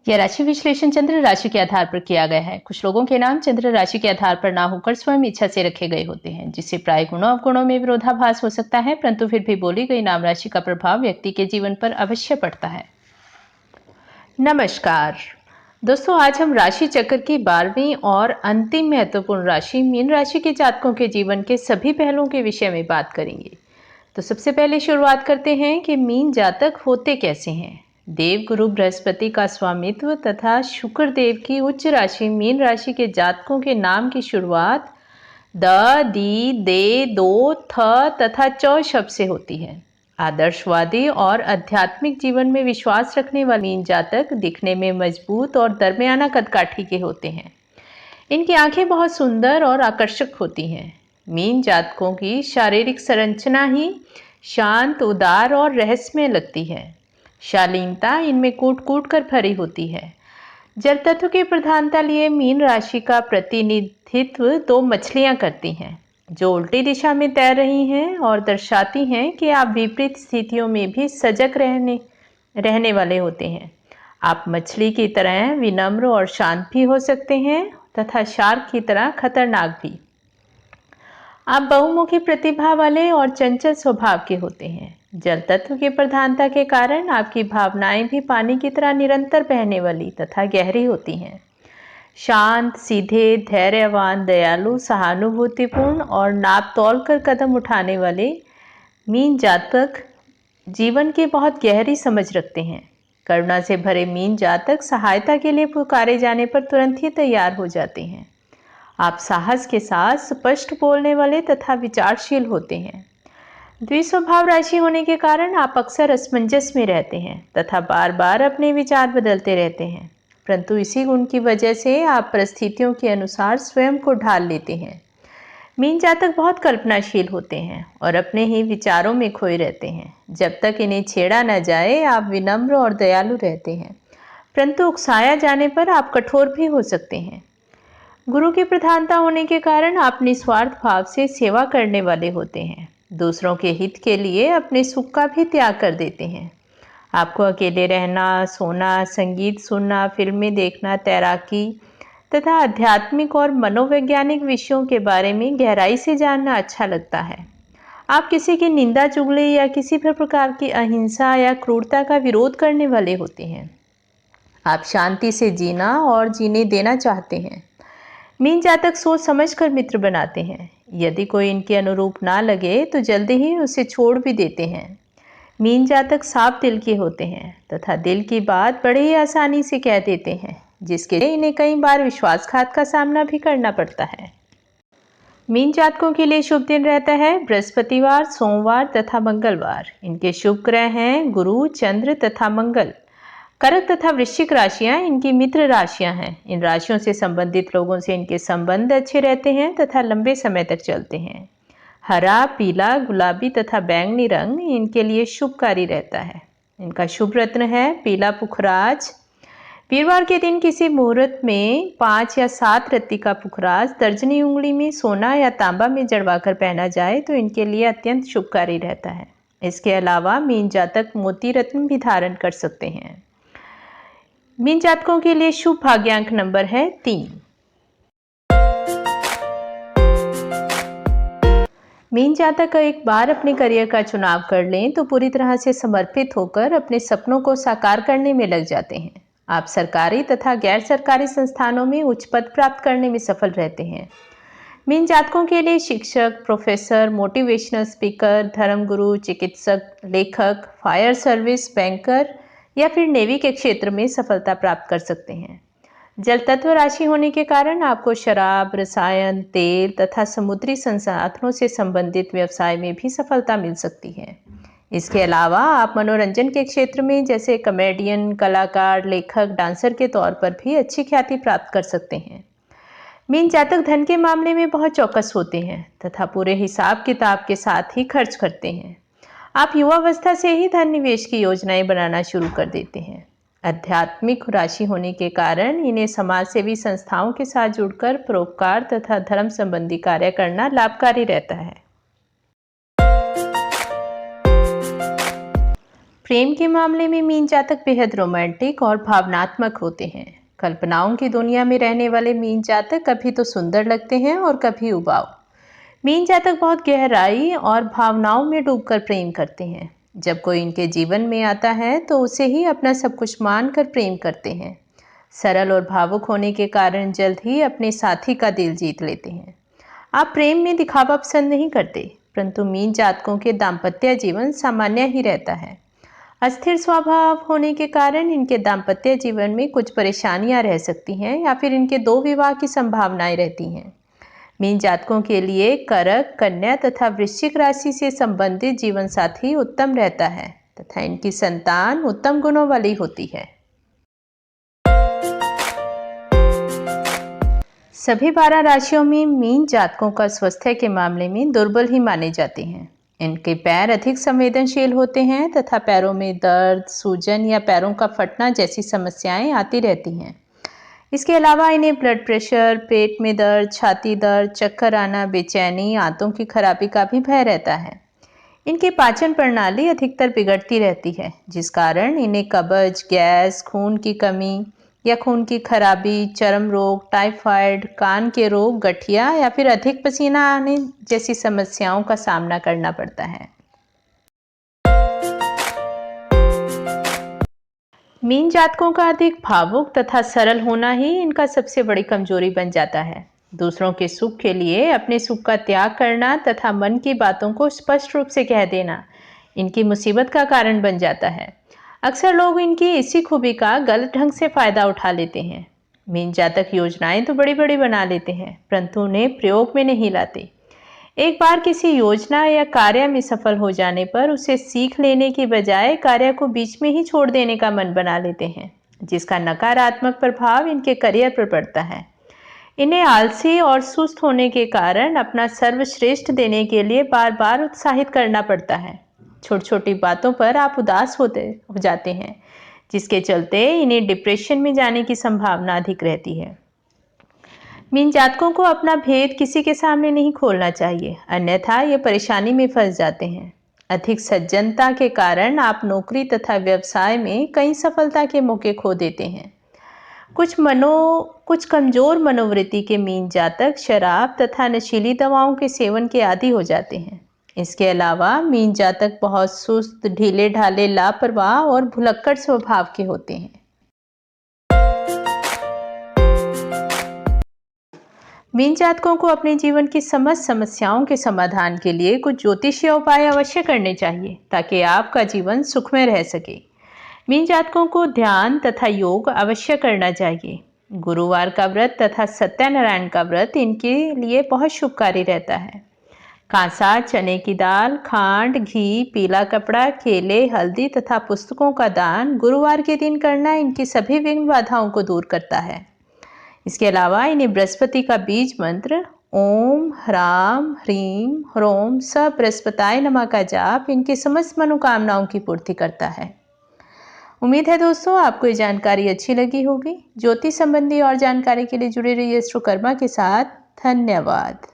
यह राशि विश्लेषण चंद्र राशि के आधार पर किया गया है। कुछ लोगों के नाम चंद्र राशि के आधार पर ना होकर स्वयं इच्छा से रखे गए होते हैं, जिससे प्राय गुणों अवगुणों में विरोधाभास हो सकता है, परंतु फिर भी बोली गई नाम राशि का प्रभाव व्यक्ति के जीवन पर अवश्य पड़ता है। नमस्कार दोस्तों, आज हम राशि चक्र की 12वीं और अंतिम महत्वपूर्ण राशि मीन राशि के जातकों के जीवन के सभी पहलुओं के विषय में बात करेंगे। तो सबसे पहले शुरुआत करते हैं कि मीन जातक होते कैसे हैं। देव गुरु बृहस्पति का स्वामित्व तथा शुक्र देव की उच्च राशि मीन राशि के जातकों के नाम की शुरुआत द, दी, दे, दो, थ तथा च शब्द से होती है। आदर्शवादी और आध्यात्मिक जीवन में विश्वास रखने वाले मीन जातक दिखने में मजबूत और दरमियाना कदकाठी के होते हैं। इनकी आंखें बहुत सुंदर और आकर्षक होती हैं। मीन जातकों की शारीरिक संरचना ही शांत, उदार और रहस्यमय लगती है। शालीनता इनमें कूट कूट कर भरी होती है। जल तत्व की प्रधानता लिए मीन राशि का प्रतिनिधित्व दो मछलियां करती हैं, जो उल्टी दिशा में तैर रही हैं और दर्शाती हैं कि आप विपरीत स्थितियों में भी सजग रहने वाले होते हैं। आप मछली की तरह विनम्र और शांत भी हो सकते हैं तथा शार्क की तरह खतरनाक भी। आप बहुमुखी प्रतिभा वाले और चंचल स्वभाव के होते हैं। जल तत्व की प्रधानता के कारण आपकी भावनाएं भी पानी की तरह निरंतर बहने वाली तथा गहरी होती हैं। शांत, सीधे, धैर्यवान, दयालु, सहानुभूतिपूर्ण और नाप तौल कर कदम उठाने वाले मीन जातक जीवन की बहुत गहरी समझ रखते हैं। करुणा से भरे मीन जातक सहायता के लिए पुकारे जाने पर तुरंत ही तैयार हो जाते हैं। आप साहस के साथ स्पष्ट बोलने वाले तथा विचारशील होते हैं। द्विस्वभाव राशि होने के कारण आप अक्सर असमंजस में रहते हैं तथा बार बार अपने विचार बदलते रहते हैं, परंतु इसी गुण की वजह से आप परिस्थितियों के अनुसार स्वयं को ढाल लेते हैं। मीन जातक बहुत कल्पनाशील होते हैं और अपने ही विचारों में खोए रहते हैं। जब तक इन्हें छेड़ा न जाए आप विनम्र और दयालु रहते हैं, परंतु उकसाया जाने पर आप कठोर भी हो सकते हैं। गुरु की प्रधानता होने के कारण आप निस्वार्थ भाव से सेवा करने वाले होते हैं। दूसरों के हित के लिए अपने सुख का भी त्याग कर देते हैं। आपको अकेले रहना, सोना, संगीत सुनना, फिल्में देखना, तैराकी तथा आध्यात्मिक और मनोवैज्ञानिक विषयों के बारे में गहराई से जानना अच्छा लगता है। आप किसी की निंदा, चुगली या किसी भी प्रकार की अहिंसा या क्रूरता का विरोध करने वाले होते हैं। आप शांति से जीना और जीने देना चाहते हैं। मीन जातक सोच समझकर मित्र बनाते हैं। यदि कोई इनके अनुरूप ना लगे तो जल्दी ही उसे छोड़ भी देते हैं। मीन जातक साफ दिल के होते हैं तथा दिल की बात बड़े ही आसानी से कह देते हैं, जिसके लिए इन्हें कई बार विश्वासघात का सामना भी करना पड़ता है। मीन जातकों के लिए शुभ दिन रहता है बृहस्पतिवार, सोमवार तथा मंगलवार। इनके शुभ ग्रह हैं गुरु, चंद्र तथा मंगल। कर्क तथा वृश्चिक राशियां इनकी मित्र राशियां हैं। इन राशियों से संबंधित लोगों से इनके संबंध अच्छे रहते हैं तथा लंबे समय तक चलते हैं। हरा, पीला, गुलाबी तथा बैंगनी रंग इनके लिए शुभकारी रहता है। इनका शुभ रत्न है पीला पुखराज। वीरवार के दिन किसी मुहूर्त में 5 या 7 रत्ती का पुखराज तर्जनी उंगली में सोना या तांबा में जड़वाकर पहना जाए तो इनके लिए अत्यंत शुभकारी रहता है। इसके अलावा मीन जातक मोती रत्न भी धारण कर सकते हैं। मीन जातकों के लिए शुभ भाग्यांक नंबर है 3। मीन जातक एक बार अपने करियर का चुनाव कर लें तो पूरी तरह से समर्पित होकर अपने सपनों को साकार करने में लग जाते हैं। आप सरकारी तथा गैर सरकारी संस्थानों में उच्च पद प्राप्त करने में सफल रहते हैं। मीन जातकों के लिए शिक्षक, प्रोफेसर, मोटिवेशनल स्पीकर, धर्मगुरु, चिकित्सक, लेखक, फायर सर्विस, बैंकर या फिर नेवी के क्षेत्र में सफलता प्राप्त कर सकते हैं। जल तत्व राशि होने के कारण आपको शराब, रसायन, तेल तथा समुद्री संसाधनों से संबंधित व्यवसाय में भी सफलता मिल सकती है। इसके अलावा आप मनोरंजन के क्षेत्र में जैसे कॉमेडियन, कलाकार, लेखक, डांसर के तौर पर भी अच्छी ख्याति प्राप्त कर सकते हैं। मीन जातक धन के मामले में बहुत चौकस होते हैं तथा पूरे हिसाब किताब के साथ ही खर्च करते हैं। आप युवावस्था से ही धन निवेश की योजनाएं बनाना शुरू कर देते हैं। आध्यात्मिक राशि होने के कारण इन्हें समाज सेवी संस्थाओं के साथ जुड़कर परोपकार तथा धर्म संबंधी कार्य करना लाभकारी रहता है। प्रेम के मामले में मीन जातक बेहद रोमांटिक और भावनात्मक होते हैं। कल्पनाओं की दुनिया में रहने वाले मीन जातक कभी तो सुंदर लगते हैं और कभी उबाऊ। मीन जातक बहुत गहराई और भावनाओं में डूबकर प्रेम करते हैं। जब कोई इनके जीवन में आता है तो उसे ही अपना सब कुछ मानकर प्रेम करते हैं। सरल और भावुक होने के कारण जल्द ही अपने साथी का दिल जीत लेते हैं। आप प्रेम में दिखावा पसंद नहीं करते, परंतु मीन जातकों के दाम्पत्य जीवन सामान्य ही रहता है। अस्थिर स्वभाव होने के कारण इनके दाम्पत्य जीवन में कुछ परेशानियां रह सकती हैं या फिर इनके 2 विवाह की संभावनाएं रहती हैं। मीन जातकों के लिए कर्क, कन्या तथा वृश्चिक राशि से संबंधित जीवन साथी उत्तम रहता है तथा इनकी संतान उत्तम गुणों वाली होती है। सभी 12 राशियों में मीन जातकों का स्वास्थ्य के मामले में दुर्बल ही माने जाते हैं। इनके पैर अधिक संवेदनशील होते हैं तथा पैरों में दर्द, सूजन या पैरों का फटना जैसी समस्याएं आती रहती हैं। इसके अलावा इन्हें ब्लड प्रेशर, पेट में दर्द, छाती दर्द, चक्कर आना, बेचैनी, आंतों की खराबी का भी भय रहता है। इनकी पाचन प्रणाली अधिकतर बिगड़ती रहती है, जिस कारण इन्हें कब्ज, गैस, खून की कमी या खून की खराबी, चर्म रोग, टाइफाइड, कान के रोग, गठिया या फिर अधिक पसीना आने जैसी समस्याओं का सामना करना पड़ता है। मीन जातकों का अधिक भावुक तथा सरल होना ही इनका सबसे बड़ी कमजोरी बन जाता है। दूसरों के सुख के लिए अपने सुख का त्याग करना तथा मन की बातों को स्पष्ट रूप से कह देना इनकी मुसीबत का कारण बन जाता है। अक्सर लोग इनकी इसी खूबी का गलत ढंग से फायदा उठा लेते हैं। मीन जातक योजनाएं तो बड़ी बड़ी बना लेते हैं, परंतु उन्हें प्रयोग में नहीं लाते। एक बार किसी योजना या कार्य में सफल हो जाने पर उसे सीख लेने की बजाय कार्य को बीच में ही छोड़ देने का मन बना लेते हैं, जिसका नकारात्मक प्रभाव इनके करियर पर पड़ता है। इन्हें आलसी और सुस्त होने के कारण अपना सर्वश्रेष्ठ देने के लिए बार बार उत्साहित करना पड़ता है। छोटी छोटी बातों पर आप उदास हो जाते हैं, जिसके चलते इन्हें डिप्रेशन में जाने की संभावना अधिक रहती है। मीन जातकों को अपना भेद किसी के सामने नहीं खोलना चाहिए, अन्यथा ये परेशानी में फंस जाते हैं। अधिक सज्जनता के कारण आप नौकरी तथा व्यवसाय में कई सफलता के मौके खो देते हैं। कुछ कमजोर मनोवृत्ति के मीन जातक शराब तथा नशीली दवाओं के सेवन के आदी हो जाते हैं। इसके अलावा मीन जातक बहुत सुस्त, ढीले ढाले, लापरवाह और भुलक्कड़ स्वभाव के होते हैं। मीन जातकों को अपने जीवन की समस्त समस्याओं के समाधान के लिए कुछ ज्योतिषीय उपाय अवश्य करने चाहिए, ताकि आपका जीवन सुखमय रह सके। मीन जातकों को ध्यान तथा योग अवश्य करना चाहिए। गुरुवार का व्रत तथा सत्यनारायण का व्रत इनके लिए बहुत शुभकारी रहता है। कांसा, चने की दाल, खांड, घी, पीला कपड़ा, केले, हल्दी तथा पुस्तकों का दान गुरुवार के दिन करना इनकी सभी विघ्न बाधाओं को दूर करता है। इसके अलावा इन्हें बृहस्पति का बीज मंत्र ओम ह्राम ह्रीम ह्रोम स बृहस्पताय नमः का जाप इनकी समस्त मनोकामनाओं की पूर्ति करता है। उम्मीद है दोस्तों आपको ये जानकारी अच्छी लगी होगी। ज्योतिष संबंधी और जानकारी के लिए जुड़े रहिए एस्ट्रोकर्मा के साथ। धन्यवाद।